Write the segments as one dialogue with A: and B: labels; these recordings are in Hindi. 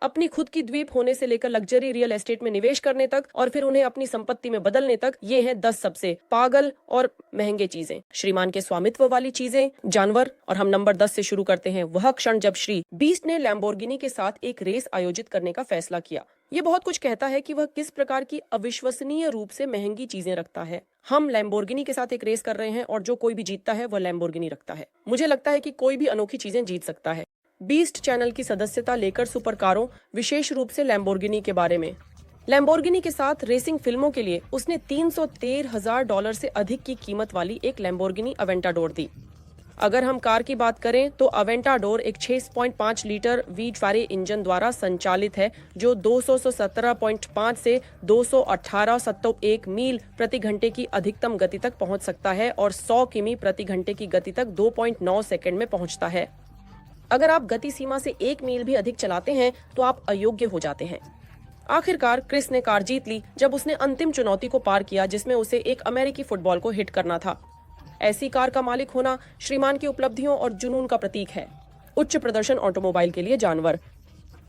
A: अपनी खुद की द्वीप होने से लेकर लग्जरी रियल एस्टेट में निवेश करने तक और फिर उन्हें अपनी संपत्ति में बदलने तक, ये हैं 10 सबसे पागल और महंगे चीजें। श्रीमान के स्वामित्व वाली चीजें, जानवर। और हम नंबर 10 से शुरू करते हैं वह क्षण जब श्री बीस्ट ने लैम्बोर्गिनी के साथ एक रेस आयोजित करने का फैसला किया। ये बहुत कुछ कहता है कि वह किस प्रकार की अविश्वसनीय रूप से महंगी चीजें रखता है। हम लैम्बोर्गिनी के साथ एक रेस कर रहे हैं और जो कोई भी जीतता है वह लैम्बोर्गिनी रखता है। मुझे लगता है कि कोई भी अनोखी चीजें जीत सकता है। बीस्ट चैनल की सदस्यता लेकर सुपर कारों, विशेष रूप से लैम्बोर्गिनी के बारे में। लैम्बोर्गिनी के साथ रेसिंग फिल्मों के लिए उसने $313,000 से अधिक की कीमत वाली एक लैम्बोर्गिनी अवेंटाडोर दी। अगर हम कार की बात करें तो अवेंटाडोर एक 6.5 लीटर वी12 इंजन द्वारा संचालित है जो 217.5 से 218.1 मील प्रति घंटे की अधिकतम गति तक पहुंच सकता है और 100 किमी प्रति घंटे की गति तक 2.9 सेकंड में पहुंचता है। अगर आप गति सीमा से 1 मील भी अधिक चलाते हैं तो आप अयोग्य हो जाते हैं। आखिरकार क्रिस ने कार जीत ली जब उसने अंतिम चुनौती को पार किया जिसमें उसे एक अमेरिकी फुटबॉल को हिट करना था। ऐसी कार का मालिक होना श्रीमान की उपलब्धियों और जुनून का प्रतीक है। उच्च प्रदर्शन ऑटोमोबाइल के लिए जानवर।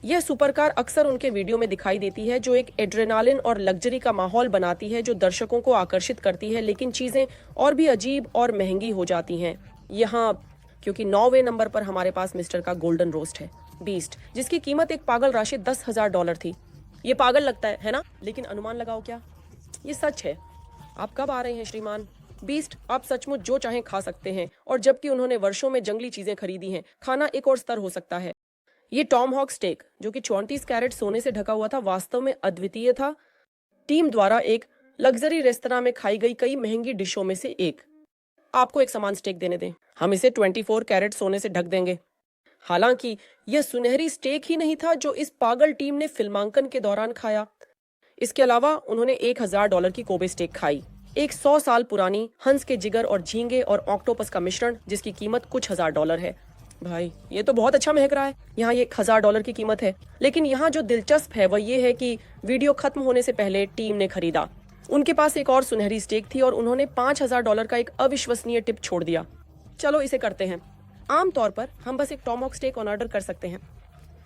A: यह सुपरकार अक्सर उनके वीडियो में दिखाई देती है जो एक एड्रेनालिन और लग्जरी का माहौल बनाती है जो दर्शकों को आकर्षित करती है, लेकिन चीजें और भी अजीब और महंगी हो जाती हैं यहाँ, क्योंकि 9वें नंबर पर हमारे पास मिस्टर का गोल्डन रोस्ट है, बीस्ट, जिसकी कीमत एक पागल राशि $10,000 थी। ये पागल लगता है ना? लेकिन अनुमान लगाओ क्या ये सच है? आप कब आ रहे हैं श्रीमान? बीस्ट, आप सचमुच जो चाहें खा सकते हैं, और जबकि उन्होंने वर्षों में जंगली चीजें खरीदी हैं, खाना एक और स्तर हो सकता है। ये टॉमहॉक स्टेक जो कि 34 कैरेट सोने से ढका हुआ था वास्तव में अद्वितीय था। टीम द्वारा एक लग्जरी रेस्तरां में खाई गई कई महंगी डिशों में से एक। आपको एक समान स्टेक देने दें, हम इसे 24 कैरेट सोने से ढक देंगे। हालांकि यह सुनहरी स्टेक ही नहीं था जो इस पागल टीम ने फिल्मांकन के दौरान खाया। इसके अलावा उन्होंने $1,000 की कोबे स्टेक खाई, एक 100 साल पुरानी हंस के जिगर और झींगे और ऑक्टोपस का मिश्रण जिसकी कीमत कुछ $1,000 है। भाई ये तो बहुत अच्छा महक रहा है। यहाँ ये $1,000 की कीमत है, लेकिन यहाँ जो दिलचस्प है वह ये है कि वीडियो खत्म होने से पहले टीम ने खरीदा। उनके पास एक और सुनहरी स्टेक थी और उन्होंने $5,000 का एक अविश्वसनीय टिप छोड़ दिया। चलो इसे करते हैं। आमतौर पर हम बस एक टॉमहॉक स्टेक ऑन ऑर्डर कर सकते हैं।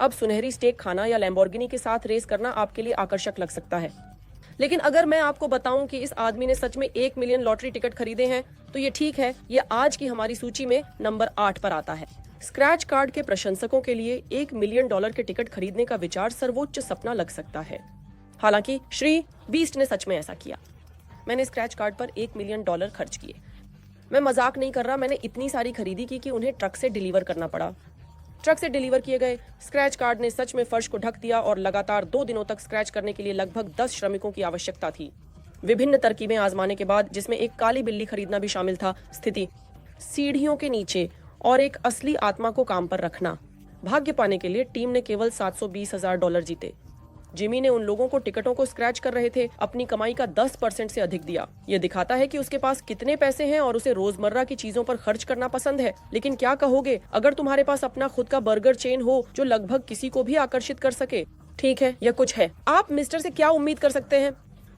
A: अब सुनहरी स्टेक खाना या लैम्बोर्गिनी के साथ रेस करना आपके लिए आकर्षक लग सकता है, लेकिन अगर मैं आपको बताऊं कि इस आदमी ने सच में 1 मिलियन लॉटरी टिकट खरीदे हैं तो ये ठीक है, ये आज की हमारी सूची में नंबर 8 पर आता है। स्क्रैच कार्ड के प्रशंसकों के लिए $1 मिलियन के टिकट खरीदने का विचार सर्वोच्च सपना लग सकता है। हालांकि श्री बीस्ट ने सच में ऐसा किया। मैंने स्क्रैच कार्ड पर $1 मिलियन खर्च किए। मैं मजाक नहीं कर रहा, मैंने इतनी सारी खरीदी की कि उन्हें ट्रक से डिलीवर करना पड़ा। ट्रक से डिलीवर किए गए स्क्रैच कार्ड ने सच में फर्श को ढक दिया और लगातार 2 दिनों तक स्क्रैच करने के लिए लगभग 10 श्रमिकों की आवश्यकता थी। विभिन्न तरकीबें आजमाने के बाद, जिसमें एक काली बिल्ली खरीदना भी शामिल था, स्थिति सीढ़ियों के नीचे और एक असली आत्मा को काम पर रखना। भाग्य पाने के लिए टीम ने केवल $720,000 जीते। जिमी ने उन लोगों को टिकटों को स्क्रैच कर रहे थे अपनी कमाई का 10% से अधिक दिया। यह दिखाता है कि उसके पास कितने पैसे हैं और उसे रोजमर्रा की चीजों पर खर्च करना पसंद है। लेकिन क्या कहोगे अगर तुम्हारे पास अपना खुद का बर्गर चेन हो जो लगभग किसी को भी आकर्षित कर सके? ठीक है, यह कुछ है। आप मिस्टर से क्या उम्मीद कर सकते हैं?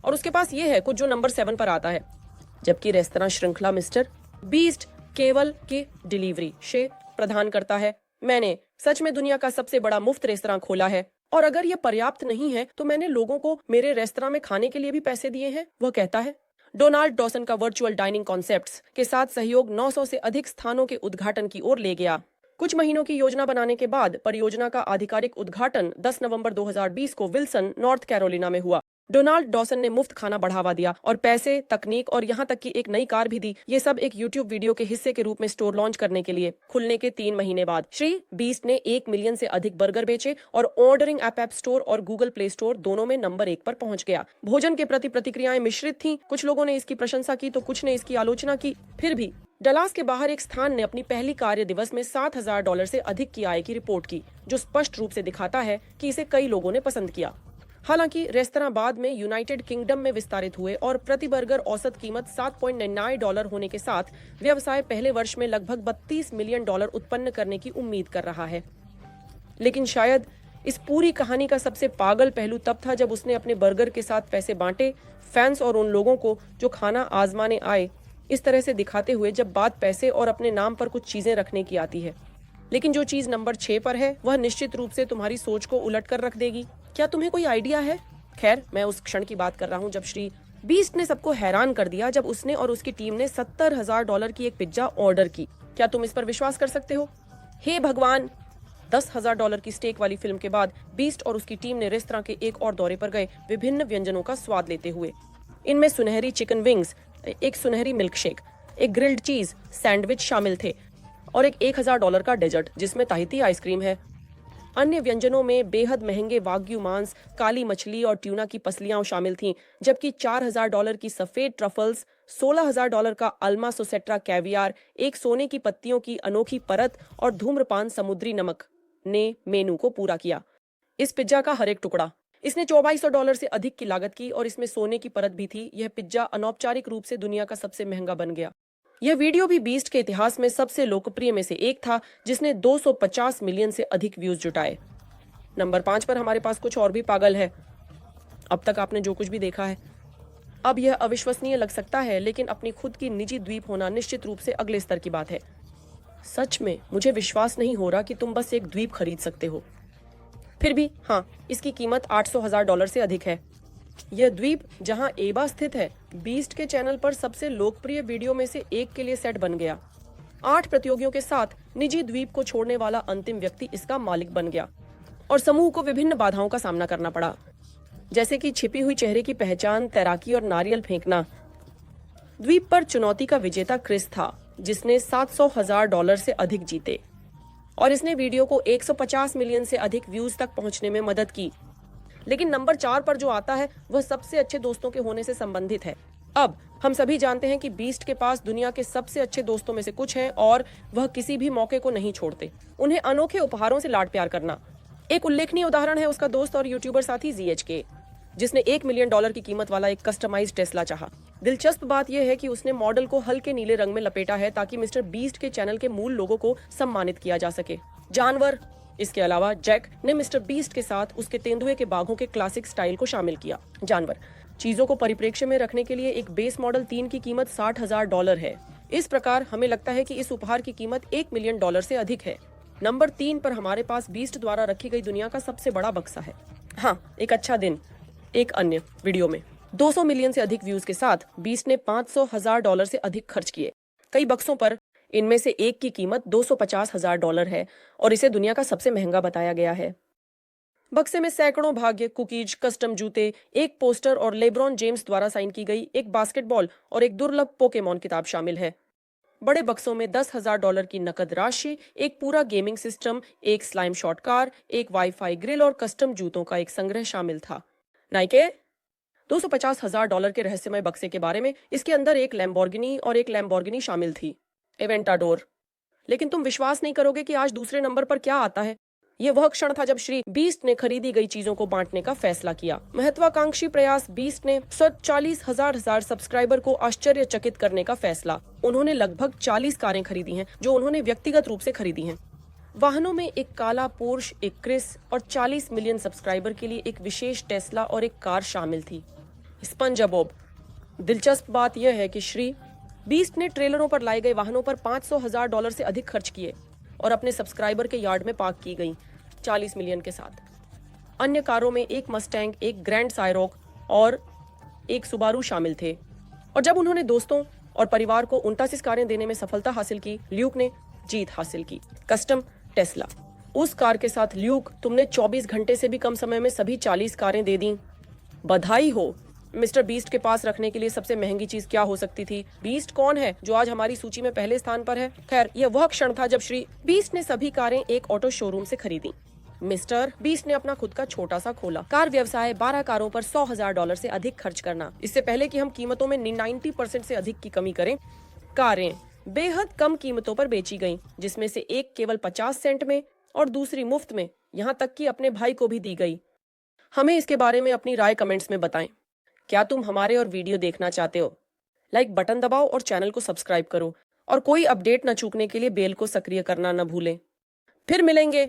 A: और उसके पास ये है कुछ जो नंबर 7 पर आता है। जबकि रेस्तरां श्रृंखला मिस्टर बीस्ट केवल की डिलीवरी शे प्रदान करता है। मैंने सच में दुनिया का सबसे बड़ा मुफ्त रेस्तरां खोला है, और अगर यह पर्याप्त नहीं है तो मैंने लोगों को मेरे रेस्तरां में खाने के लिए भी पैसे दिए हैं, वह कहता है। डोनाल्ड डॉसन का वर्चुअल डाइनिंग कॉन्सेप्ट्स के साथ सहयोग 900 से अधिक स्थानों के उद्घाटन की ओर ले गया। कुछ महीनों की योजना बनाने के बाद परियोजना का आधिकारिक उद्घाटन 10 नवंबर 2020 को विल्सन, नॉर्थ कैरोलिना में हुआ। डोनाल्ड डॉसन ने मुफ्त खाना बढ़ावा दिया और पैसे, तकनीक और यहाँ तक कि एक नई कार भी दी। ये सब एक यूट्यूब वीडियो के हिस्से के रूप में स्टोर लॉन्च करने के लिए। खुलने के 3 महीने बाद श्री बीस्ट ने 1 मिलियन से अधिक बर्गर बेचे और ऑर्डरिंग ऐप स्टोर और गूगल प्ले स्टोर दोनों में नंबर 1 पर पहुंच गया। भोजन के प्रति प्रतिक्रियाएं मिश्रित थीं। कुछ लोगों ने इसकी प्रशंसा की तो कुछ ने इसकी आलोचना की। फिर भी डलास के बाहर एक स्थान ने अपनी पहली कार्य दिवस में $7,000 से अधिक की आय की रिपोर्ट की, जो स्पष्ट रूप से दिखाता है कि इसे कई लोगों ने पसंद किया। हालांकि रेस्तरां बाद में यूनाइटेड किंगडम में विस्तारित हुए और प्रति बर्गर औसत कीमत $7.99 होने के साथ व्यवसाय पहले वर्ष में लगभग $32 मिलियन उत्पन्न करने की उम्मीद कर रहा है। लेकिन शायद इस पूरी कहानी का सबसे पागल पहलू तब था जब उसने अपने बर्गर के साथ पैसे बांटे, फैंस और उन लोगों को जो खाना आजमाने आए, इस तरह से दिखाते हुए जब बात पैसे और अपने नाम पर कुछ चीजें रखने की आती है। लेकिन जो चीज नंबर 6 पर है वह निश्चित रूप से तुम्हारी सोच को उलट कर रख देगी। क्या तुम्हें कोई आइडिया है? खैर, मैं उस क्षण की बात कर रहा हूँ जब श्री बीस्ट ने सबको हैरान कर दिया जब उसने और उसकी टीम ने $70,000 की एक पिज्जा ऑर्डर की। क्या तुम इस पर विश्वास कर सकते हो? हे भगवान! $10,000 की स्टेक वाली फिल्म के बाद बीस्ट और उसकी टीम ने रेस्तरां के एक और दौरे पर गए विभिन्न व्यंजनों का स्वाद लेते हुए। इनमें सुनहरी चिकन विंग्स, एक सुनहरी मिल्कशेक, एक ग्रिल्ड चीज सैंडविच शामिल थे और एक $1,000 का डेजर्ट जिसमें ताहिती आइसक्रीम है। अन्य व्यंजनों में बेहद महंगे वाग्यू मांस, काली मछली और ट्यूना की पसलियां शामिल थीं, जबकि $4,000 की सफेद ट्रफल्स, $16,000 का अल्मा सोसेट्रा कैवियार, एक सोने की पत्तियों की अनोखी परत और धूम्रपान समुद्री नमक ने मेनू को पूरा किया। इस पिज्जा का हर एक टुकड़ा, इसने $2400 से अधिक की लागत की और इसमें सोने की परत भी थी। यह पिज्जा अनौपचारिक रूप से दुनिया का सबसे महंगा बन गया। यह वीडियो भी बीस्ट के इतिहास में सबसे लोकप्रिय में से एक था, जिसने 250 मिलियन से अधिक व्यूज जुटाए। नंबर 5 पर हमारे पास कुछ और भी पागल है। अब तक आपने जो कुछ भी देखा है, अब यह अविश्वसनीय लग सकता है, लेकिन अपनी खुद की निजी द्वीप होना निश्चित रूप से अगले स्तर की बात है। सच में मुझे विश्वास नहीं हो रहा कि तुम बस एक द्वीप खरीद सकते हो। फिर भी हाँ, इसकी कीमत $800,000 से अधिक है। यह द्वीप जहां एबा स्थित है, बीस्ट के चैनल पर सबसे लोकप्रिय वीडियो में से एक के लिए सेट बन गया। 8 प्रतियोगियों के साथ निजी द्वीप को छोड़ने वाला अंतिम व्यक्ति इसका मालिक बन गया और समूह को विभिन्न बाधाओं का सामना करना पड़ा, जैसे कि छिपी हुई चेहरे की पहचान, तैराकी और नारियल फेंकना। द्वीप पर चुनौती का विजेता क्रिस था, जिसने $700,000 से अधिक जीते और इसने वीडियो को 150 मिलियन से अधिक व्यूज तक पहुंचने में मदद की। लेकिन नंबर 4 पर जो आता है वह सबसे अच्छे दोस्तों के होने से संबंधित है। अब हम सभी जानते हैं कि बीस्ट के पास दुनिया के सबसे अच्छे दोस्तों में से कुछ हैं और वह किसी भी मौके को नहीं छोड़ते उन्हें अनोखे उपहारों से लाड प्यार करना। एक उल्लेखनीय उदाहरण है उसका दोस्त और यूट्यूबर साथी ZHK, जिसने $1 मिलियन की कीमत वाला एक कस्टमाइज्ड टेस्ला चाहा। दिलचस्प बात यह है कि उसने मॉडल को हल्के नीले रंग में लपेटा है ताकि मिस्टर बीस्ट के चैनल के मूल लोगों को सम्मानित किया जा सके। जानवर, इसके अलावा जैक ने मिस्टर बीस्ट के साथ उसके तेंदुए के बाघों के क्लासिक स्टाइल को शामिल किया। जानवर चीजों को परिप्रेक्ष्य में रखने के लिए एक बेस मॉडल 3 की कीमत $60,000 है। इस प्रकार हमें लगता है कि इस उपहार की कीमत $1 मिलियन से अधिक है। नंबर 3 पर हमारे पास बीस्ट द्वारा रखी गई दुनिया का सबसे बड़ा बक्सा है। हाँ, एक अच्छा दिन। एक अन्य वीडियो में 200 मिलियन से अधिक व्यूज के साथ बीस्ट ने $500,000 से अधिक खर्च किए कई बक्सों पर। इनमें से एक की कीमत $250,000 है और इसे दुनिया का सबसे महंगा बताया गया है। बक्से में सैकड़ों भाग्य, कुकीज, कस्टम जूते, एक पोस्टर और लेब्रॉन जेम्स द्वारा साइन की गई एक बास्केटबॉल और एक दुर्लभ पोकेमॉन किताब शामिल है। बड़े बक्सों में $10,000 की नकद राशि, एक पूरा गेमिंग सिस्टम, एक स्लाइम शॉट कार, एक वाईफाई ग्रिल और कस्टम जूतों का एक संग्रह शामिल था। नाइके $250,000 के रहस्यमय बक्से के बारे में, इसके अंदर एक लैम्बोर्गिनी और एक लैम्बोर्गिनी शामिल थी, एवेंटाडोर। लेकिन तुम विश्वास नहीं करोगे कि आज दूसरे नंबर पर क्या आता है। यह वह क्षण था जब श्री बीस्ट ने खरीदी गई चीजों को बांटने का फैसला किया। महत्वाकांक्षी प्रयास बीस्ट ने 40,000 सब्सक्राइबर को आश्चर्यचकित करने का फैसला। उन्होंने लगभग 40 कारें खरीदी हैं, जो उन्होंने व्यक्तिगत रूप से खरीदी हैं। वाहनों में एक काला पोर्श, एक क्रिस और 40 मिलियन सब्सक्राइबर के लिए एक विशेष टेस्ला और एक कार शामिल थी, स्पंजबॉब। दिलचस्प बात यह है कि श्री बीस्ट ने ट्रेलरों पर लाए गए वाहनों पर $500,000 से अधिक खर्च किए और अपने सब्सक्राइबर के यार्ड में पार्क की गई 40 मिलियन के साथ। अन्य कारों में एक मस्टैंग, एक ग्रैंड साइरोक और एक सुबारू शामिल थे। और जब उन्होंने दोस्तों और परिवार को 39 कारें देने में सफलता हासिल की, ल्यूक ने जीत हासिल की। Custom Tesla. उस कार के साथ ल्यूक, तुमने 24 घंटे से भी कम समय में सभी 40 कारें दे दी। बधाई हो। मिस्टर बीस्ट के पास रखने के लिए सबसे महंगी चीज क्या हो सकती थी? बीस्ट कौन है जो आज हमारी सूची में पहले स्थान पर है? खैर, यह वह क्षण था जब श्री बीस्ट ने सभी कारें एक ऑटो शोरूम से खरीदी। मिस्टर बीस्ट ने अपना खुद का छोटा सा खोला कार व्यवसाय, 12 कारों पर $100,000 से अधिक खर्च करना। इससे पहले कि हम कीमतों में 90% से अधिक की कमी करें, कारें बेहद कम कीमतों पर बेची गईं, जिसमें से एक केवल 50 सेंट में और दूसरी मुफ्त में, यहाँ तक कि अपने भाई को भी दी गई। हमें इसके बारे में अपनी राय कमेंट्स में बताएं। क्या तुम हमारे और वीडियो देखना चाहते हो? लाइक बटन दबाओ और चैनल को सब्सक्राइब करो और कोई अपडेट न चूकने के लिए बेल को सक्रिय करना न भूलें। फिर मिलेंगे।